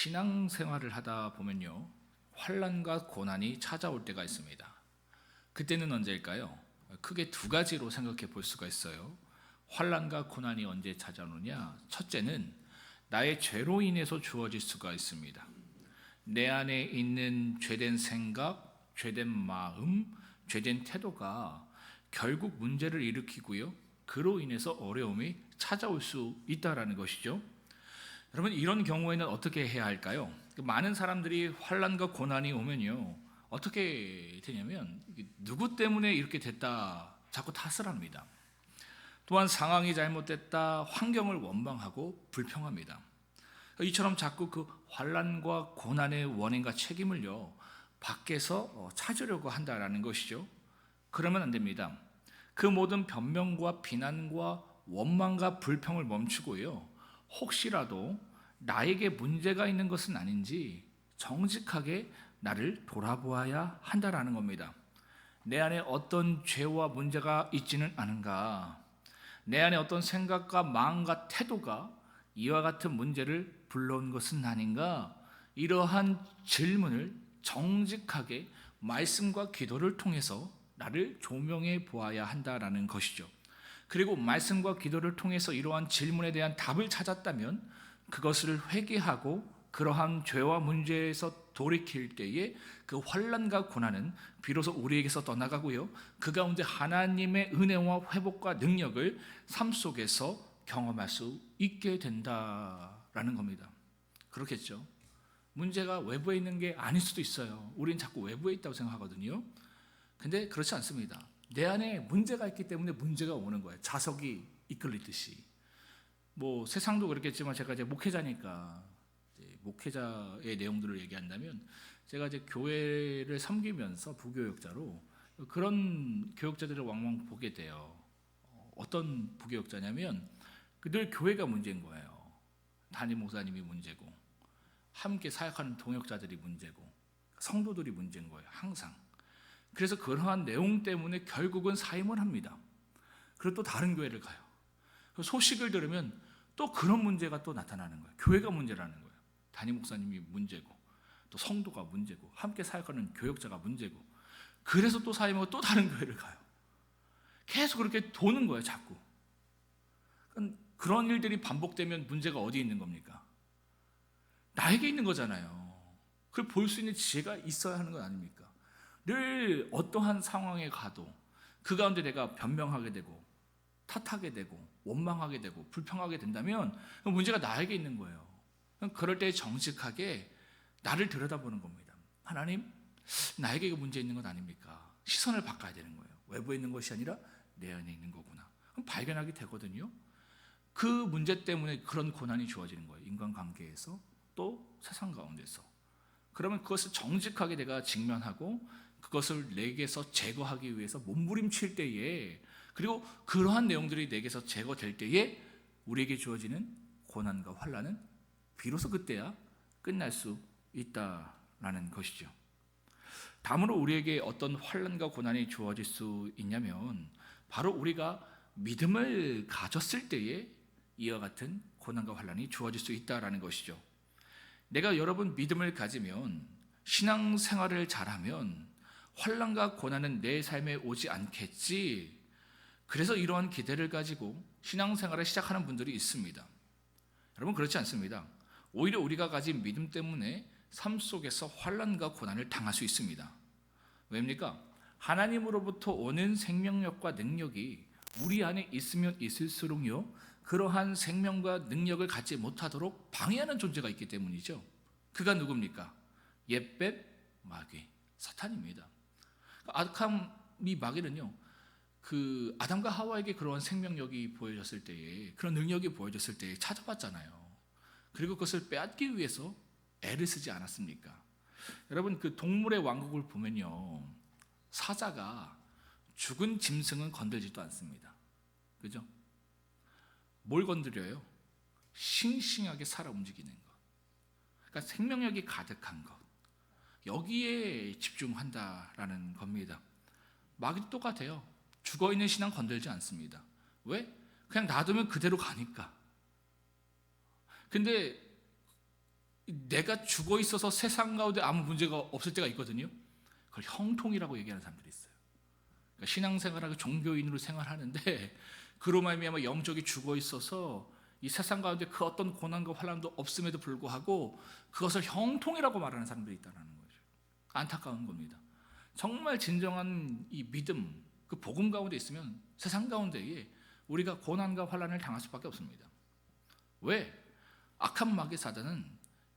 신앙생활을 하다 보면요, 환난과 고난이 찾아올 때가 있습니다. 그때는 언제일까요? 크게 두 가지로 생각해 볼 수가 있어요. 환난과 고난이 언제 찾아오느냐? 첫째는 나의 죄로 인해서 주어질 수가 있습니다. 내 안에 있는 죄된 생각, 죄된 마음, 죄된 태도가 결국 문제를 일으키고요, 그로 인해서 어려움이 찾아올 수 있다라는 것이죠. 여러분, 이런 경우에는 어떻게 해야 할까요? 많은 사람들이 환난과 고난이 오면요, 어떻게 되냐면 누구 때문에 이렇게 됐다 자꾸 탓을 합니다. 또한 상황이 잘못됐다, 환경을 원망하고 불평합니다. 이처럼 자꾸 그 환난과 고난의 원인과 책임을요, 밖에서 찾으려고 한다라는 것이죠. 그러면 안 됩니다. 그 모든 변명과 비난과 원망과 불평을 멈추고요, 혹시라도 나에게 문제가 있는 것은 아닌지 정직하게 나를 돌아보아야 한다라는 겁니다. 내 안에 어떤 죄와 문제가 있지는 않은가? 내 안에 어떤 생각과 마음과 태도가 이와 같은 문제를 불러온 것은 아닌가? 이러한 질문을 정직하게 말씀과 기도를 통해서 나를 조명해 보아야 한다라는 것이죠. 그리고 말씀과 기도를 통해서 이러한 질문에 대한 답을 찾았다면 그것을 회개하고 그러한 죄와 문제에서 돌이킬 때에 그 환난과 고난은 비로소 우리에게서 떠나가고요, 그 가운데 하나님의 은혜와 회복과 능력을 삶 속에서 경험할 수 있게 된다라는 겁니다. 그렇겠죠. 문제가 외부에 있는 게 아닐 수도 있어요. 우리는 자꾸 외부에 있다고 생각하거든요. 근데 그렇지 않습니다. 내 안에 문제가 있기 때문에 문제가 오는 거예요. 자석이 이끌리듯이. 세상도 그렇겠지만 제가 이제 목회자니까 이제 목회자의 내용들을 얘기한다면, 제가 이제 교회를 섬기면서 부교역자로 그런 교역자들을 왕왕 보게 돼요. 어떤 부교역자냐면 늘 교회가 문제인 거예요. 담임 목사님이 문제고, 함께 사역하는 동역자들이 문제고, 성도들이 문제인 거예요. 항상. 그래서 그러한 내용 때문에 결국은 사임을 합니다. 그리고 또 다른 교회를 가요. 소식을 들으면 또 그런 문제가 또 나타나는 거예요. 교회가 문제라는 거예요. 담임 목사님이 문제고, 또 성도가 문제고, 함께 사역하는 교역자가 문제고, 그래서 또 사임하고 또 다른 교회를 가요. 계속 그렇게 도는 거예요, 자꾸. 그런 일들이 반복되면 문제가 어디 있는 겁니까? 나에게 있는 거잖아요. 그걸 볼 수 있는 지혜가 있어야 하는 것 아닙니까? 늘 어떠한 상황에 가도 그 가운데 내가 변명하게 되고 탓하게 되고 원망하게 되고 불평하게 된다면 문제가 나에게 있는 거예요. 그럴 때 정직하게 나를 들여다보는 겁니다. 하나님, 나에게 문제 있는 것 아닙니까? 시선을 바꿔야 되는 거예요. 외부에 있는 것이 아니라 내 안에 있는 거구나. 그럼 발견하게 되거든요. 그 문제 때문에 그런 고난이 주어지는 거예요. 인간관계에서, 또 세상 가운데서. 그러면 그것을 정직하게 내가 직면하고 그것을 내게서 제거하기 위해서 몸부림칠 때에, 그리고 그러한 내용들이 내게서 제거될 때에 우리에게 주어지는 고난과 환난은 비로소 그때야 끝날 수 있다라는 것이죠. 다음으로 우리에게 어떤 환난과 고난이 주어질 수 있냐면, 바로 우리가 믿음을 가졌을 때에 이와 같은 고난과 환난이 주어질 수 있다라는 것이죠. 내가 여러분 믿음을 가지면, 신앙생활을 잘하면 환난과 고난은 내 삶에 오지 않겠지, 그래서 이러한 기대를 가지고 신앙생활을 시작하는 분들이 있습니다. 여러분, 그렇지 않습니다. 오히려 우리가 가진 믿음 때문에 삶 속에서 환난과 고난을 당할 수 있습니다. 왜입니까? 하나님으로부터 오는 생명력과 능력이 우리 안에 있으면 있을수록요, 그러한 생명과 능력을 갖지 못하도록 방해하는 존재가 있기 때문이죠. 그가 누굽니까? 옛뱀, 마귀, 사탄입니다. 악함이, 마귀는요, 그 아담과 하와에게 그러한 생명력이 보여졌을 때에, 그런 능력이 보여졌을 때에 찾아봤잖아요. 그리고 그것을 빼앗기 위해서 애를 쓰지 않았습니까? 여러분, 그 동물의 왕국을 보면요, 사자가 죽은 짐승은 건들지도 않습니다. 그죠? 뭘 건드려요? 싱싱하게 살아 움직이는 것. 그러니까 생명력이 가득한 것. 여기에 집중한다라는 겁니다. 마귀도 똑같아요. 죽어있는 신앙 건들지 않습니다. 왜? 그냥 놔두면 그대로 가니까. 근데 내가 죽어 있어서 세상 가운데 아무 문제가 없을 때가 있거든요. 그걸 형통이라고 얘기하는 사람들이 있어요. 그러니까 신앙생활하고 종교인으로 생활하는데 그로 말미암아 영적이 죽어 있어서 이 세상 가운데 그 어떤 고난과 환난도 없음에도 불구하고 그것을 형통이라고 말하는 사람들이 있다는 거죠. 안타까운 겁니다. 정말 진정한 이 믿음, 그 복음 가운데 있으면 세상 가운데에 우리가 고난과 환난을 당할 수밖에 없습니다. 왜? 악한 마귀 사단은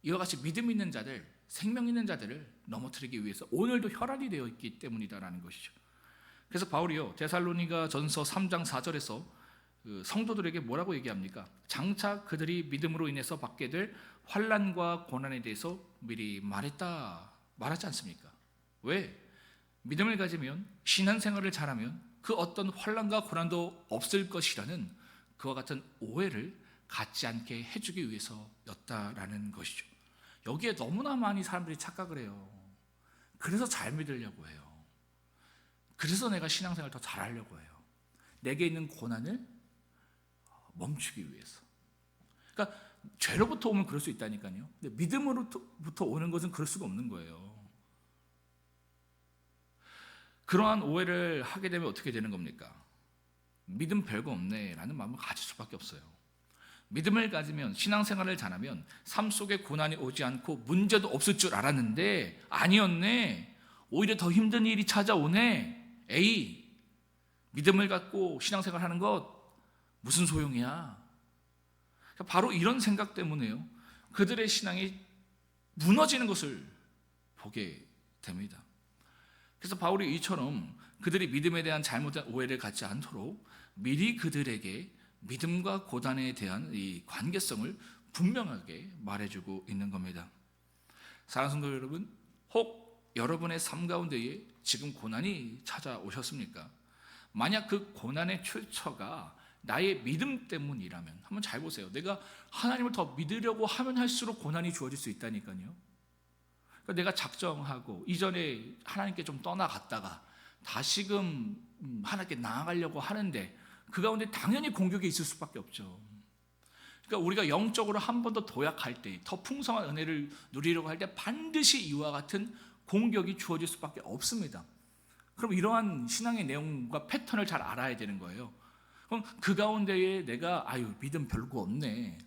이와 같이 믿음 있는 자들, 생명 있는 자들을 넘어뜨리기 위해서 오늘도 혈안이 되어 있기 때문이다라는 것이죠. 그래서 바울이요 데살로니가 전서 3장 4절에서 그 성도들에게 뭐라고 얘기합니까? 장차 그들이 믿음으로 인해서 받게 될 환난과 고난에 대해서 미리 말하지 않습니까? 왜? 믿음을 가지면 신앙생활을 잘하면 그 어떤 환난과 고난도 없을 것이라는 그와 같은 오해를 갖지 않게 해주기 위해서였다라는 것이죠. 여기에 너무나 많이 사람들이 착각을 해요. 그래서 잘 믿으려고 해요. 그래서 내가 신앙생활 더 잘하려고 해요. 내게 있는 고난을 멈추기 위해서. 그러니까 죄로부터 오면 그럴 수 있다니까요. 근데 믿음으로부터 오는 것은 그럴 수가 없는 거예요. 그러한 오해를 하게 되면 어떻게 되는 겁니까? 믿음 별거 없네 라는 마음을 가질 수밖에 없어요. 믿음을 가지면 신앙생활을 잘하면 삶 속에 고난이 오지 않고 문제도 없을 줄 알았는데 아니었네. 오히려 더 힘든 일이 찾아오네. 에이, 믿음을 갖고 신앙생활하는 것 무슨 소용이야. 바로 이런 생각 때문에요 그들의 신앙이 무너지는 것을 보게 됩니다. 그래서 바울이 이처럼 그들이 믿음에 대한 잘못된 오해를 갖지 않도록 미리 그들에게 믿음과 고난에 대한 이 관계성을 분명하게 말해주고 있는 겁니다. 사랑하는 성도 여러분, 혹 여러분의 삶 가운데에 지금 고난이 찾아오셨습니까? 만약 그 고난의 출처가 나의 믿음 때문이라면 한번 잘 보세요. 내가 하나님을 더 믿으려고 하면 할수록 고난이 주어질 수 있다니까요. 그러니까 내가 작정하고 이전에 하나님께 좀 떠나갔다가 다시금 하나님께 나아가려고 하는데 그 가운데 당연히 공격이 있을 수밖에 없죠. 그러니까 우리가 영적으로 한 번 더 도약할 때, 더 풍성한 은혜를 누리려고 할 때 반드시 이와 같은 공격이 주어질 수밖에 없습니다. 그럼 이러한 신앙의 내용과 패턴을 잘 알아야 되는 거예요. 그럼 그 가운데에 내가 믿음 별거 없네,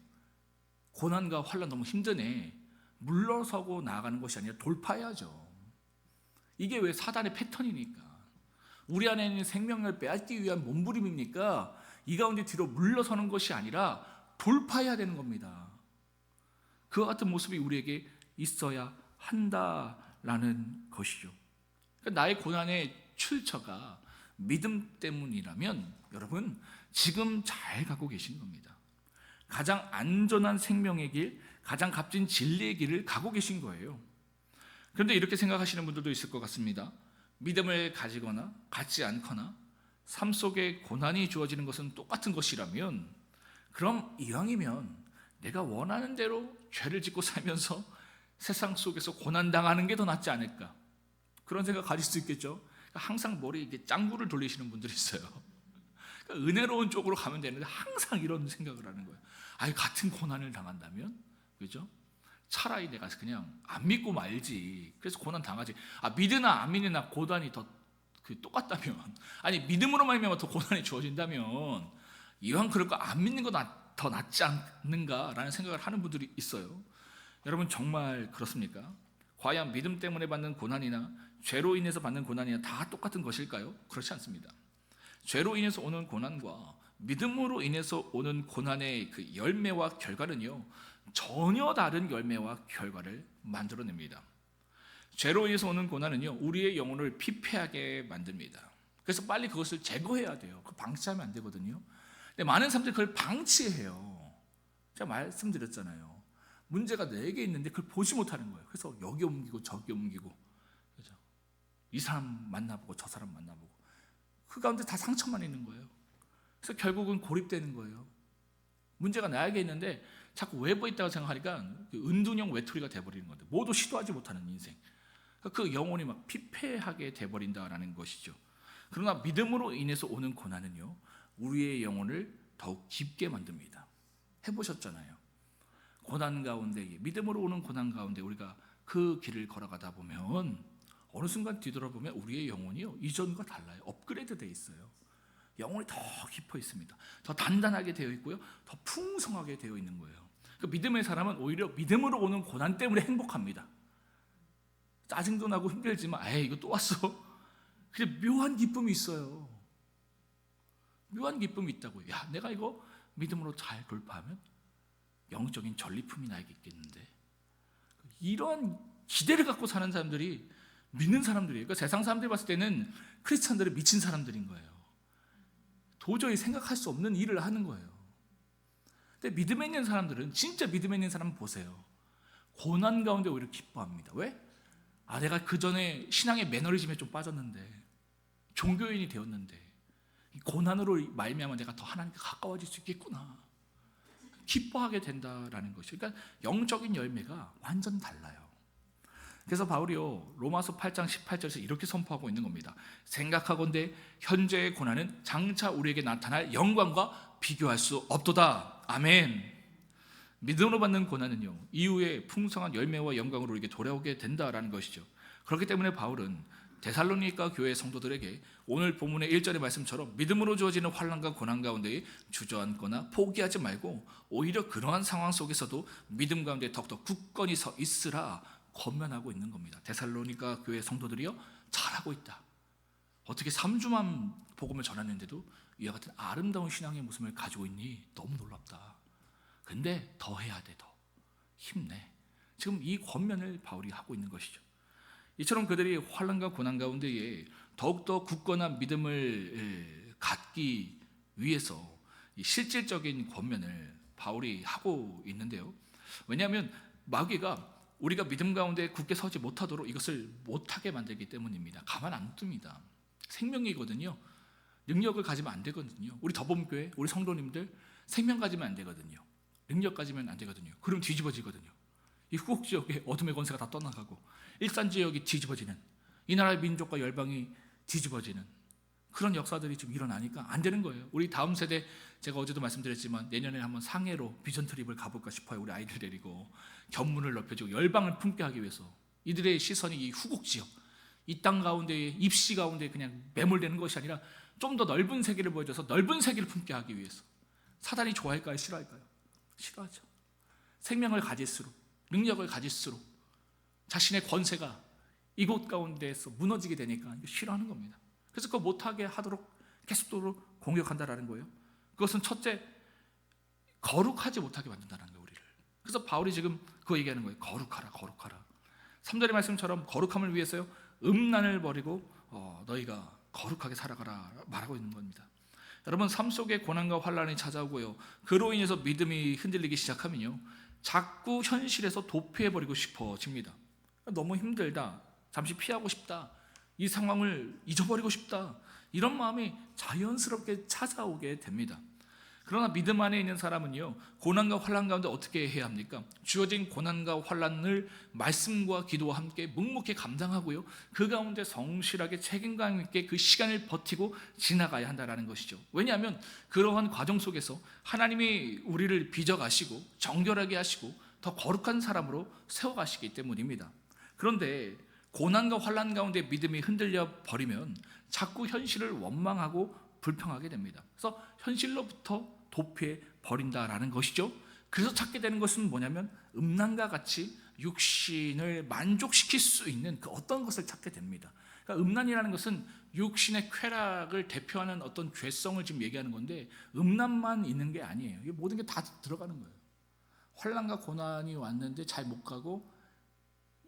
고난과 환난 너무 힘드네, 물러서고 나아가는 것이 아니라 돌파해야죠. 이게 왜 사단의 패턴이니까. 우리 안에 있는 생명을 빼앗기 위한 몸부림입니까? 이 가운데 뒤로 물러서는 것이 아니라 돌파해야 되는 겁니다. 그와 같은 모습이 우리에게 있어야 한다라는 것이죠. 그러니까 나의 고난의 출처가 믿음 때문이라면 여러분 지금 잘 가고 계신 겁니다. 가장 안전한 생명의 길, 가장 값진 진리의 길을 가고 계신 거예요. 그런데 이렇게 생각하시는 분들도 있을 것 같습니다. 믿음을 가지거나 갖지 않거나 삶 속에 고난이 주어지는 것은 똑같은 것이라면 그럼 이왕이면 내가 원하는 대로 죄를 짓고 살면서 세상 속에서 고난당하는 게 더 낫지 않을까, 그런 생각 가질 수 있겠죠. 항상 머리에 이렇게 짱구를 돌리시는 분들이 있어요. 그러니까 은혜로운 쪽으로 가면 되는데 항상 이런 생각을 하는 거예요. 같은 고난을 당한다면, 그죠? 차라리 내가 그냥 안 믿고 말지. 그래서 고난 당하지. 믿으나 안 믿으나 고난이 더 똑같다면, 믿음으로 말미암아 더 고난이 주어진다면 이왕 그럴 거 안 믿는 거 더 낫지 않는가라는 생각을 하는 분들이 있어요. 여러분 정말 그렇습니까? 과연 믿음 때문에 받는 고난이나 죄로 인해서 받는 고난이나 다 똑같은 것일까요? 그렇지 않습니다. 죄로 인해서 오는 고난과 믿음으로 인해서 오는 고난의 그 열매와 결과는요 전혀 다른 열매와 결과를 만들어냅니다. 죄로 인해서 오는 고난은요 우리의 영혼을 피폐하게 만듭니다. 그래서 빨리 그것을 제거해야 돼요. 방치하면 안 되거든요. 근데 많은 사람들이 그걸 방치해요. 제가 말씀드렸잖아요. 문제가 4개 있는데 그걸 보지 못하는 거예요. 그래서 여기 옮기고 저기 옮기고, 그죠? 이 사람 만나보고 저 사람 만나보고 그 가운데 다 상처만 있는 거예요. 그래서 결국은 고립되는 거예요. 문제가 나에게 있는데 자꾸 외부에 있다고 생각하니까 은둔형 외톨이가 돼버리는 건데 모두 시도하지 못하는 인생. 그 영혼이 막 피폐하게 돼버린다라는 것이죠. 그러나 믿음으로 인해서 오는 고난은요 우리의 영혼을 더욱 깊게 만듭니다. 해보셨잖아요. 고난 가운데, 믿음으로 오는 고난 가운데 우리가 그 길을 걸어가다 보면 어느 순간 뒤돌아보면 우리의 영혼이요, 이전과 달라요. 업그레이드 되어 있어요. 영혼이 더 깊어 있습니다. 더 단단하게 되어 있고요, 더 풍성하게 되어 있는 거예요. 그 믿음의 사람은 오히려 믿음으로 오는 고난 때문에 행복합니다. 짜증도 나고 힘들지만 에이 이거 또 왔어. 그냥 묘한 기쁨이 있어요. 묘한 기쁨이 있다고요. 야, 내가 이거 믿음으로 잘 돌파하면 영적인 전리품이 나에게 있겠는데, 이런 기대를 갖고 사는 사람들이 믿는 사람들이에요. 그러니까 세상 사람들이 봤을 때는 크리스찬들은 미친 사람들인 거예요. 도저히 생각할 수 없는 일을 하는 거예요. 근데 믿음에 있는 사람들은, 진짜 믿음에 있는 사람은 보세요, 고난 가운데 오히려 기뻐합니다. 왜? 내가 그 전에 신앙의 매너리즘에 좀 빠졌는데, 종교인이 되었는데 이 고난으로 말미암아 내가 더 하나님께 가까워질 수 있겠구나, 기뻐하게 된다라는 것이죠. 그러니까 영적인 열매가 완전 달라요. 그래서 바울이요, 로마서 8장 18절에서 이렇게 선포하고 있는 겁니다. 생각하건대 현재의 고난은 장차 우리에게 나타날 영광과 비교할 수 없도다. 아멘. 믿음으로 받는 고난은요, 이후에 풍성한 열매와 영광으로 우리에게 돌아오게 된다라는 것이죠. 그렇기 때문에 바울은 데살로니가 교회 성도들에게 오늘 본문의 1절의 말씀처럼 믿음으로 주어지는 환난과 고난 가운데 주저앉거나 포기하지 말고 오히려 그러한 상황 속에서도 믿음 가운데 더욱더 굳건히 서 있으라 권면하고 있는 겁니다. 데살로니가 교회 성도들이요, 잘하고 있다. 어떻게 3주만 복음을 전했는데도 이와 같은 아름다운 신앙의 모습을 가지고 있니? 너무 놀랍다. 근데 더 해야 돼, 더 힘내. 지금 이 권면을 바울이 하고 있는 것이죠. 이처럼 그들이 환난과 고난 가운데에 더욱더 굳건한 믿음을 갖기 위해서 이 실질적인 권면을 바울이 하고 있는데요. 왜냐하면 마귀가 우리가 믿음 가운데 굳게 서지 못하도록 이것을 못하게 만들기 때문입니다. 가만 안 둡니다. 생명이거든요. 능력을 가지면 안 되거든요. 우리 더봄교회, 우리 성도님들 생명 가지면 안 되거든요. 능력 가지면 안 되거든요. 그럼 뒤집어지거든요. 이 후국 지역의 어둠의 권세가 다 떠나가고 일산 지역이 뒤집어지는, 이 나라의 민족과 열방이 뒤집어지는 그런 역사들이 지금 일어나니까 안 되는 거예요. 우리 다음 세대, 제가 어제도 말씀드렸지만 내년에 한번 상해로 비전 트립을 가볼까 싶어요. 우리 아이들 데리고 견문을 넓혀주고 열방을 품게 하기 위해서. 이들의 시선이 이 후국 지역, 이 땅 가운데, 입시 가운데 그냥 매몰되는 것이 아니라 좀 더 넓은 세계를 보여줘서 넓은 세계를 품게 하기 위해서. 사단이 좋아할까요? 싫어할까요? 싫어하죠. 생명을 가질수록, 능력을 가질수록 자신의 권세가 이곳 가운데에서 무너지게 되니까 싫어하는 겁니다. 그래서 그거 못하게 하도록 계속도록 공격한다라는 거예요. 그것은 첫째, 거룩하지 못하게 만든다는 거예요, 우리를. 그래서 바울이 지금 그거 얘기하는 거예요. 거룩하라, 거룩하라. 3절의 말씀처럼 거룩함을 위해서요, 음란을 버리고 너희가 거룩하게 살아가라 말하고 있는 겁니다. 여러분, 삶 속에 고난과 환난이 찾아오고요, 그로 인해서 믿음이 흔들리기 시작하면요, 자꾸 현실에서 도피해버리고 싶어집니다. 너무 힘들다, 잠시 피하고 싶다, 이 상황을 잊어버리고 싶다, 이런 마음이 자연스럽게 찾아오게 됩니다. 그러나 믿음 안에 있는 사람은요, 고난과 환난 가운데 어떻게 해야 합니까? 주어진 고난과 환난을 말씀과 기도와 함께 묵묵히 감당하고요, 그 가운데 성실하게 책임감 있게 그 시간을 버티고 지나가야 한다는 것이죠. 왜냐하면 그러한 과정 속에서 하나님이 우리를 빚어가시고 정결하게 하시고 더 거룩한 사람으로 세워가시기 때문입니다. 그런데 고난과 환난 가운데 믿음이 흔들려 버리면 자꾸 현실을 원망하고 불평하게 됩니다. 그래서 현실로부터 도피해 버린다라는 것이죠. 그래서 찾게 되는 것은 뭐냐면 음란과 같이 육신을 만족시킬 수 있는 그 어떤 것을 찾게 됩니다. 그러니까 음란이라는 것은 육신의 쾌락을 대표하는 어떤 죄성을 지금 얘기하는 건데, 음란만 있는 게 아니에요. 이게 모든 게 다 들어가는 거예요. 환난과 고난이 왔는데 잘 못 가고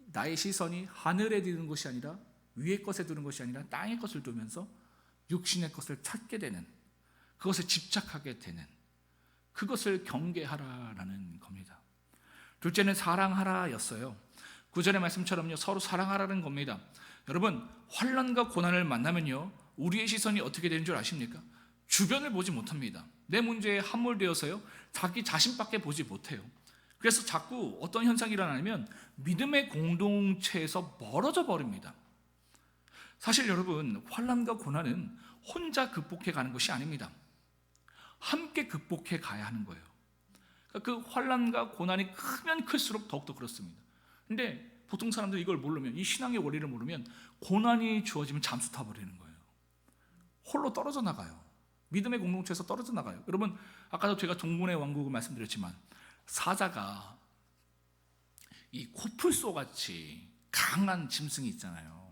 나의 시선이 하늘에 두는 것이 아니라, 위의 것에 두는 것이 아니라 땅의 것을 두면서 육신의 것을 찾게 되는, 그것에 집착하게 되는, 그것을 경계하라라는 겁니다. 둘째는 사랑하라였어요. 9절의 말씀처럼요, 서로 사랑하라는 겁니다. 여러분, 환난과 고난을 만나면요, 우리의 시선이 어떻게 되는 줄 아십니까? 주변을 보지 못합니다. 내 문제에 함몰되어서요, 자기 자신밖에 보지 못해요. 그래서 자꾸 어떤 현상이 일어나냐면 믿음의 공동체에서 멀어져 버립니다. 사실 여러분, 환난과 고난은 혼자 극복해 가는 것이 아닙니다. 함께 극복해 가야 하는 거예요. 그 환난과 고난이 크면 클수록 더욱더 그렇습니다. 근데 보통 사람들이 이걸 모르면, 이 신앙의 원리를 모르면 고난이 주어지면 잠수 타버리는 거예요. 홀로 떨어져 나가요. 믿음의 공동체에서 떨어져 나가요. 여러분, 아까도 제가 동문의 왕국을 말씀드렸지만 사자가 이 코뿔소 같이 강한 짐승이 있잖아요.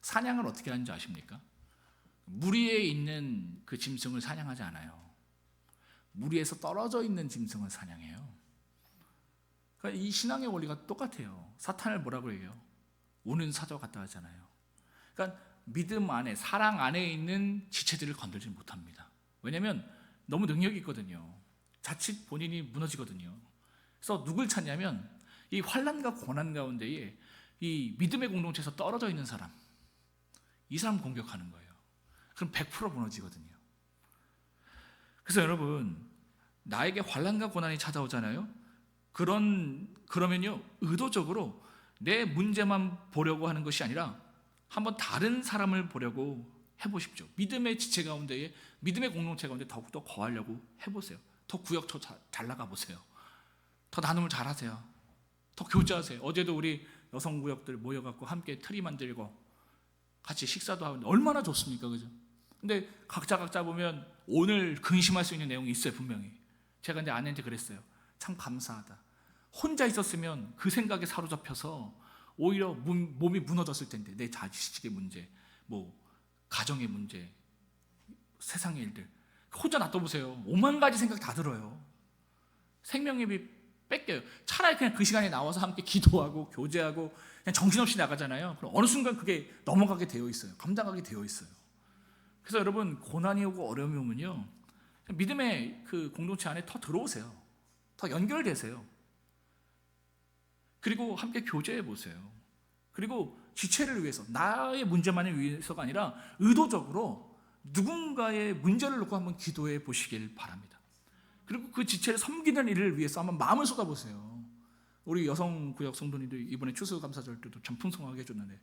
사냥을 어떻게 하는지 아십니까? 물 위에 있는 그 짐승을 사냥하지 않아요. 물 위에서 떨어져 있는 짐승을 사냥해요. 그러니까 이 신앙의 원리가 똑같아요. 사탄을 뭐라고 해요? 우는 사자와 같다 하잖아요. 그러니까 믿음 안에, 사랑 안에 있는 지체들을 건들지 못합니다. 왜냐하면 너무 능력이 있거든요. 자칫 본인이 무너지거든요. 그래서 누굴 찾냐면 이 환난과 고난 가운데에 이 믿음의 공동체에서 떨어져 있는 사람, 이 사람 공격하는 거예요. 그럼 100% 무너지거든요. 그래서 여러분, 나에게 환난과 고난이 찾아오잖아요. 그러면요, 의도적으로 내 문제만 보려고 하는 것이 아니라 한번 다른 사람을 보려고 해보십시오. 믿음의 지체 가운데에, 믿음의 공동체 가운데 더욱더 거하려고 해보세요. 더 구역처 잘 나가보세요. 더 나눔을 잘하세요. 더 교제하세요. 어제도 우리 여성구역들 모여갖고 함께 트리 만들고 같이 식사도 하는데 얼마나 좋습니까, 그죠? 근데 각자 보면 오늘 근심할 수 있는 내용이 있어요, 분명히. 제가 근데 아내한테 그랬어요. 참 감사하다. 혼자 있었으면 그 생각에 사로잡혀서 오히려 몸이 무너졌을 텐데, 내 자식의 문제, 뭐 가정의 문제, 세상의 일들, 혼자 놔둬보세요. 5만 가지 생각 다 들어요. 생명력이 뺏겨요. 차라리 그냥 그 시간에 나와서 함께 기도하고 교제하고 그냥 정신없이 나가잖아요. 그럼 어느 순간 그게 넘어가게 되어 있어요. 감당하게 되어 있어요. 그래서 여러분, 고난이 오고 어려움이 오면요, 믿음의 그 공동체 안에 더 들어오세요. 더 연결되세요. 그리고 함께 교제해 보세요. 그리고 지체를 위해서, 나의 문제만을 위해서가 아니라 의도적으로 누군가의 문제를 놓고 한번 기도해 보시길 바랍니다. 그리고 그 지체를 섬기는 일을 위해서 한번 마음을 쏟아보세요. 우리 여성구역 성도님들이 이번에 추수감사절 때도 참 풍성하게 해줬는데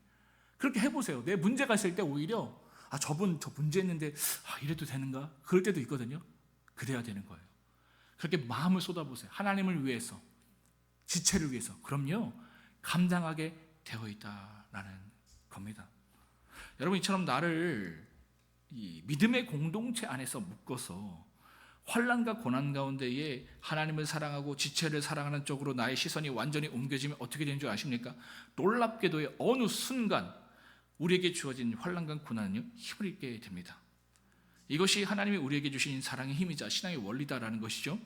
그렇게 해보세요. 내 문제가 있을 때 오히려 저분 저 문제 있는데 이래도 되는가? 그럴 때도 있거든요. 그래야 되는 거예요. 그렇게 마음을 쏟아보세요. 하나님을 위해서, 지체를 위해서. 그럼요, 감당하게 되어 있다라는 겁니다. 여러분, 이처럼 나를 이 믿음의 공동체 안에서 묶어서 환난과 고난 가운데에 하나님을 사랑하고 지체를 사랑하는 쪽으로 나의 시선이 완전히 옮겨지면 어떻게 되는 줄 아십니까? 놀랍게도 어느 순간 우리에게 주어진 환난과 고난은요, 힘을 잃게 됩니다. 이것이 하나님이 우리에게 주신 사랑의 힘이자 신앙의 원리다라는 것이죠.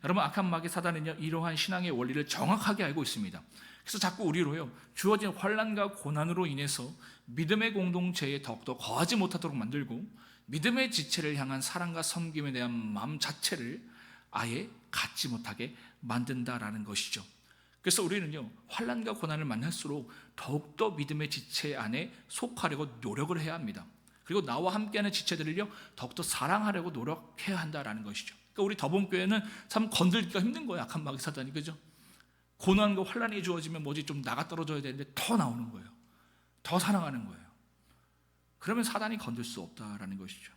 여러분, 악한 마귀 사단은요, 이러한 신앙의 원리를 정확하게 알고 있습니다. 그래서 자꾸 우리로요, 주어진 환난과 고난으로 인해서 믿음의 공동체에 더욱더 거하지 못하도록 만들고 믿음의 지체를 향한 사랑과 섬김에 대한 마음 자체를 아예 갖지 못하게 만든다라는 것이죠. 그래서 우리는요, 환난과 고난을 만날수록 더욱더 믿음의 지체 안에 속하려고 노력을 해야 합니다. 그리고 나와 함께하는 지체들을요, 더욱더 사랑하려고 노력해야 한다라는 것이죠. 그러니까 우리 더본교회는 참 건들기가 힘든 거예요, 악한 마귀 사단이. 그죠? 고난과 환난이 주어지면 뭐지, 좀 나가 떨어져야 되는데 더 나오는 거예요. 더 사랑하는 거예요. 그러면 사단이 건들 수 없다라는 것이죠.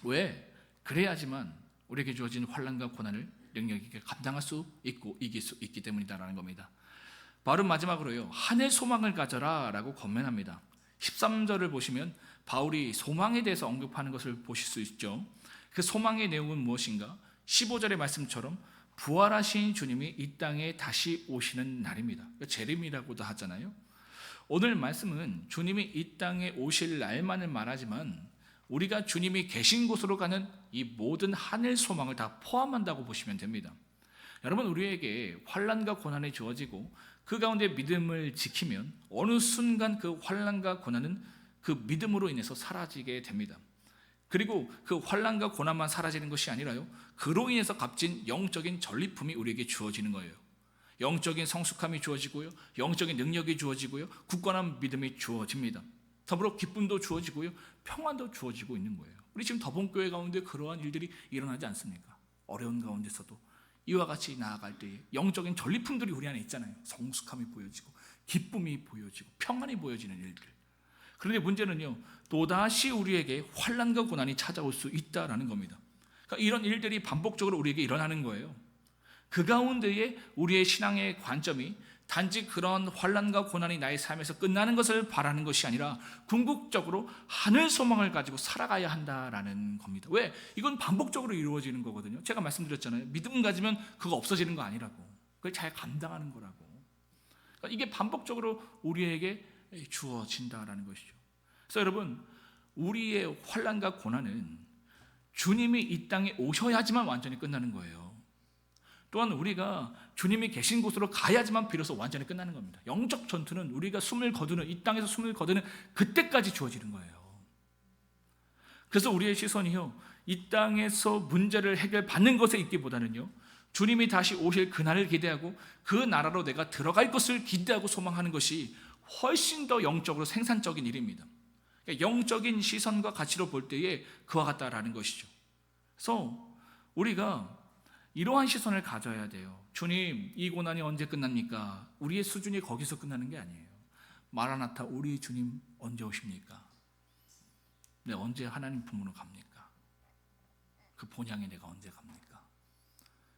왜? 그래야지만 우리에게 주어진 환난과 고난을 능력 있게 감당할 수 있고 이길 수 있기 때문이다라는 겁니다. 바울은 마지막으로요, 하늘 소망을 가져라 라고 권면합니다. 13절을 보시면 바울이 소망에 대해서 언급하는 것을 보실 수 있죠. 그 소망의 내용은 무엇인가? 15절의 말씀처럼 부활하신 주님이 이 땅에 다시 오시는 날입니다. 재림이라고도 하잖아요. 오늘 말씀은 주님이 이 땅에 오실 날만을 말하지만 우리가 주님이 계신 곳으로 가는 이 모든 하늘 소망을 다 포함한다고 보시면 됩니다. 여러분, 우리에게 환난과 고난이 주어지고 그 가운데 믿음을 지키면 어느 순간 그 환난과 고난은 그 믿음으로 인해서 사라지게 됩니다. 그리고 그 환난과 고난만 사라지는 것이 아니라요, 그로 인해서 값진 영적인 전리품이 우리에게 주어지는 거예요. 영적인 성숙함이 주어지고요, 영적인 능력이 주어지고요, 굳건한 믿음이 주어집니다. 더불어 기쁨도 주어지고요, 평안도 주어지고 있는 거예요. 우리 지금 더본교회 가운데 그러한 일들이 일어나지 않습니까? 어려운 가운데서도 이와 같이 나아갈 때에 영적인 전리품들이 우리 안에 있잖아요. 성숙함이 보여지고 기쁨이 보여지고 평안이 보여지는 일들. 그런데 문제는요, 또다시 우리에게 환난과 고난이 찾아올 수 있다라는 겁니다. 그러니까 이런 일들이 반복적으로 우리에게 일어나는 거예요. 그 가운데에 우리의 신앙의 관점이 단지 그런 환난과 고난이 나의 삶에서 끝나는 것을 바라는 것이 아니라 궁극적으로 하늘 소망을 가지고 살아가야 한다라는 겁니다. 왜? 이건 반복적으로 이루어지는 거거든요. 제가 말씀드렸잖아요. 믿음 가지면 그거 없어지는 거 아니라고. 그걸 잘 감당하는 거라고. 그러니까 이게 반복적으로 우리에게 주어진다라는 것이죠. 그래서 여러분, 우리의 환난과 고난은 주님이 이 땅에 오셔야지만 완전히 끝나는 거예요. 또한 우리가 주님이 계신 곳으로 가야지만 비로소 완전히 끝나는 겁니다. 영적 전투는 우리가 숨을 거두는, 이 땅에서 숨을 거두는 그때까지 주어지는 거예요. 그래서 우리의 시선이요, 이 땅에서 문제를 해결받는 것에 있기보다는요, 주님이 다시 오실 그날을 기대하고 그 나라로 내가 들어갈 것을 기대하고 소망하는 것이 훨씬 더 영적으로 생산적인 일입니다. 그러니까 영적인 시선과 가치로 볼 때에 그와 같다라는 것이죠. 그래서 우리가 이러한 시선을 가져야 돼요. 주님, 이 고난이 언제 끝납니까? 우리의 수준이 거기서 끝나는 게 아니에요. 마라나타, 우리 주님 언제 오십니까? 내 언제 하나님 품으로 갑니까? 그 본향에 내가 언제 갑니까?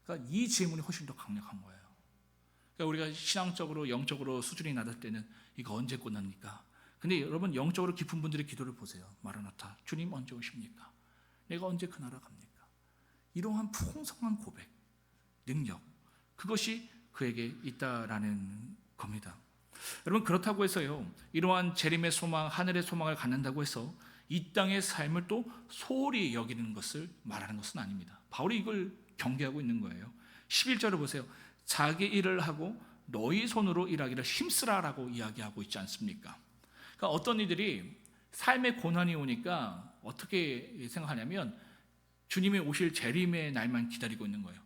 그러니까 이 질문이 훨씬 더 강력한 거예요. 그러니까 우리가 신앙적으로 영적으로 수준이 낮을 때는 이거 언제 끝납니까? 근데 여러분, 영적으로 깊은 분들의 기도를 보세요. 마라나타, 주님 언제 오십니까? 내가 언제 그 나라 갑니까? 이러한 풍성한 고백, 능력, 그것이 그에게 있다라는 겁니다. 여러분, 그렇다고 해서요, 이러한 재림의 소망, 하늘의 소망을 갖는다고 해서 이 땅의 삶을 또 소홀히 여기는 것을 말하는 것은 아닙니다. 바울이 이걸 경계하고 있는 거예요. 11절을 보세요. 자기 일을 하고 너희 손으로 일하기를 힘쓰라라고 이야기하고 있지 않습니까? 그러니까 어떤 이들이 삶의 고난이 오니까 어떻게 생각하냐면 주님이 오실 재림의 날만 기다리고 있는 거예요.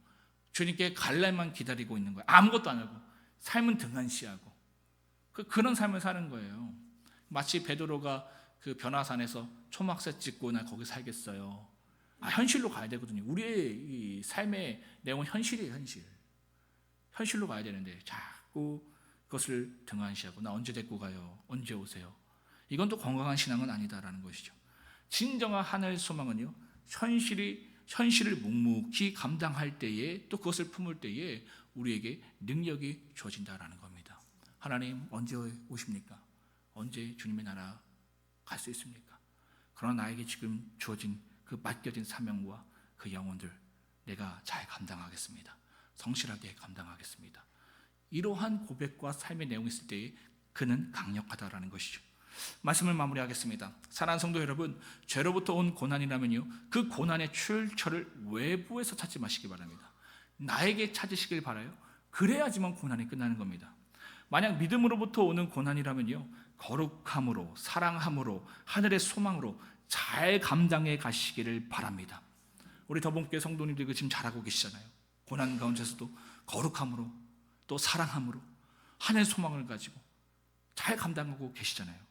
주님께 갈 날만 기다리고 있는 거예요. 아무것도 안 하고 삶은 등한시하고 그런 삶을 사는 거예요. 마치 베드로가 그 변화산에서 초막새 찍고 나 거기 살겠어요. 현실로 가야 되거든요. 우리의 이 삶의 내용은 현실이에요. 현실로 가야 되는데 자꾸 그것을 등한시하고 나 언제 데리고 가요? 언제 오세요? 이건 또 건강한 신앙은 아니다라는 것이죠. 진정한 하늘 소망은요, 현실을 묵묵히 감당할 때에, 또 그것을 품을 때에 우리에게 능력이 주어진다라는 겁니다. 하나님 언제 오십니까? 언제 주님의 나라 갈 수 있습니까? 그러나 나에게 지금 주어진 그 맡겨진 사명과 그 영혼들 내가 잘 감당하겠습니다. 성실하게 감당하겠습니다. 이러한 고백과 삶의 내용이 있을 때에 그는 강력하다라는 것이죠. 말씀을 마무리하겠습니다. 사랑하는 성도 여러분, 죄로부터 온 고난이라면요, 그 고난의 출처를 외부에서 찾지 마시기 바랍니다. 나에게 찾으시길 바라요. 그래야지만 고난이 끝나는 겁니다. 만약 믿음으로부터 오는 고난이라면요, 거룩함으로, 사랑함으로, 하늘의 소망으로 잘 감당해 가시기를 바랍니다. 우리 더본교회 성도님들 지금 잘하고 계시잖아요. 고난 가운데서도 거룩함으로, 또 사랑함으로, 하늘의 소망을 가지고 잘 감당하고 계시잖아요.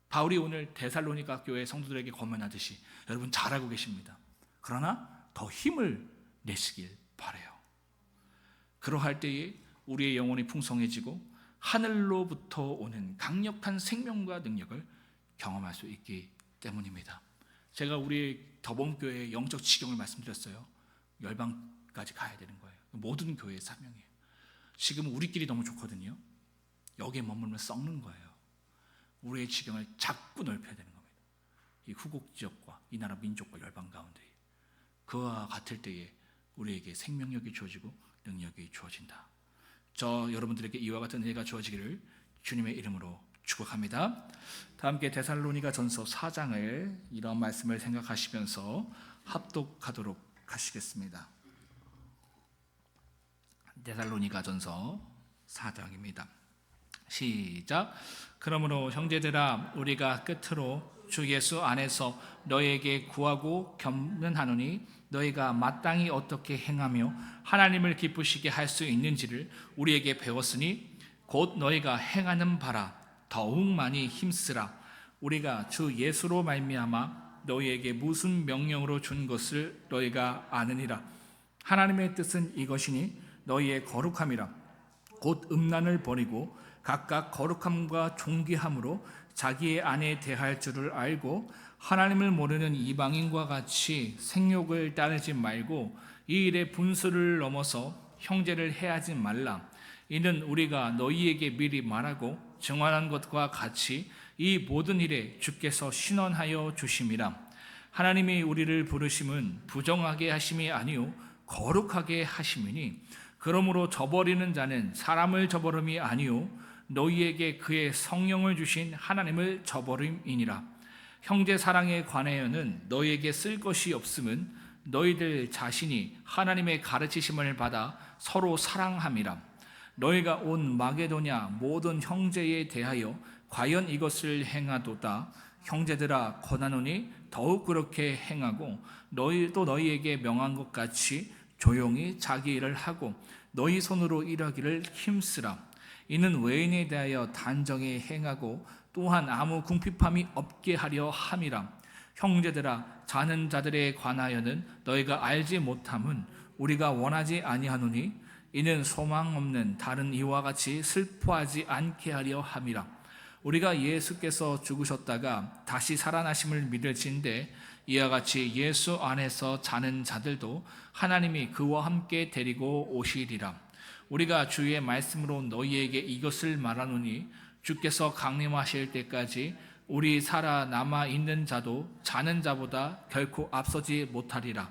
바울이 오늘 데살로니가 교회 성도들에게 권면하듯이 여러분 잘하고 계십니다. 그러나 더 힘을 내시길 바라요. 그러할 때에 우리의 영혼이 풍성해지고 하늘로부터 오는 강력한 생명과 능력을 경험할 수 있기 때문입니다. 제가 우리 더본교회의 영적 지경을 말씀드렸어요. 열방까지 가야 되는 거예요. 모든 교회의 사명이에요. 지금 우리끼리 너무 좋거든요. 여기에 머물면 썩는 거예요. 우리의 지경을 자꾸 넓혀야 되는 겁니다. 이 후국 지역과 이 나라 민족과 열방 가운데 그와 같을 때에 우리에게 생명력이 주어지고 능력이 주어진다. 저 여러분들에게 이와 같은 은혜가 주어지기를 주님의 이름으로 축복합니다. 다 함께 데살로니가 전서 4장을 이런 말씀을 생각하시면서 합독하도록 하시겠습니다. 데살로니가 전서 4장입니다. 시작. 그러므로 형제들아, 우리가 끝으로 주 예수 안에서 너희에게 구하고 겸는하노니 너희가 마땅히 어떻게 행하며 하나님을 기쁘시게 할 수 있는지를 우리에게 배웠으니 곧 너희가 행하는 바라 더욱 많이 힘쓰라. 우리가 주 예수로 말미암아 너희에게 무슨 명령으로 준 것을 너희가 아느니라. 하나님의 뜻은 이것이니 너희의 거룩함이라. 곧 음란을 버리고 각각 거룩함과 존귀함으로 자기의 아내 대할 줄을 알고 하나님을 모르는 이방인과 같이 생욕을 따르지 말고 이 일의 분수를 넘어서 형제를 해하지 말라. 이는 우리가 너희에게 미리 말하고 증언한 것과 같이 이 모든 일에 주께서 신원하여 주심이라. 하나님이 우리를 부르심은 부정하게 하심이 아니요 거룩하게 하심이니 그러므로 저버리는 자는 사람을 저버림이 아니요 너희에게 그의 성령을 주신 하나님을 저버림이니라. 형제 사랑에 관하여는 너희에게 쓸 것이 없음은 너희들 자신이 하나님의 가르치심을 받아 서로 사랑함이라. 너희가 온 마게도냐 모든 형제에 대하여 과연 이것을 행하도다. 형제들아 권하노니 더욱 그렇게 행하고 너희도 너희에게 명한 것 같이 조용히 자기 일을 하고 너희 손으로 일하기를 힘쓰라. 이는 외인에 대하여 단정히 행하고 또한 아무 궁핍함이 없게 하려 함이라. 형제들아 자는 자들에 관하여는 너희가 알지 못함은 우리가 원하지 아니하노니 이는 소망 없는 다른 이와 같이 슬퍼하지 않게 하려 함이라. 우리가 예수께서 죽으셨다가 다시 살아나심을 믿을진대 이와 같이 예수 안에서 자는 자들도 하나님이 그와 함께 데리고 오시리라. 우리가 주의 말씀으로 너희에게 이것을 말하노니 주께서 강림하실 때까지 우리 살아남아 있는 자도 자는 자보다 결코 앞서지 못하리라.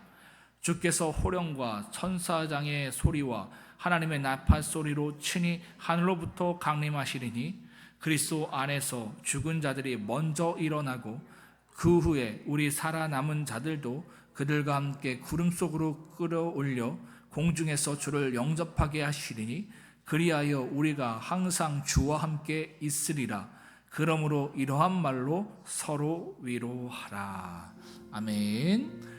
주께서 호령과 천사장의 소리와 하나님의 나팔 소리로 친히 하늘로부터 강림하시리니 그리스도 안에서 죽은 자들이 먼저 일어나고 그 후에 우리 살아남은 자들도 그들과 함께 구름 속으로 끌어올려 공중에서 주를 영접하게 하시리니 그리하여 우리가 항상 주와 함께 있으리라. 그러므로 이러한 말로 서로 위로하라. 아멘.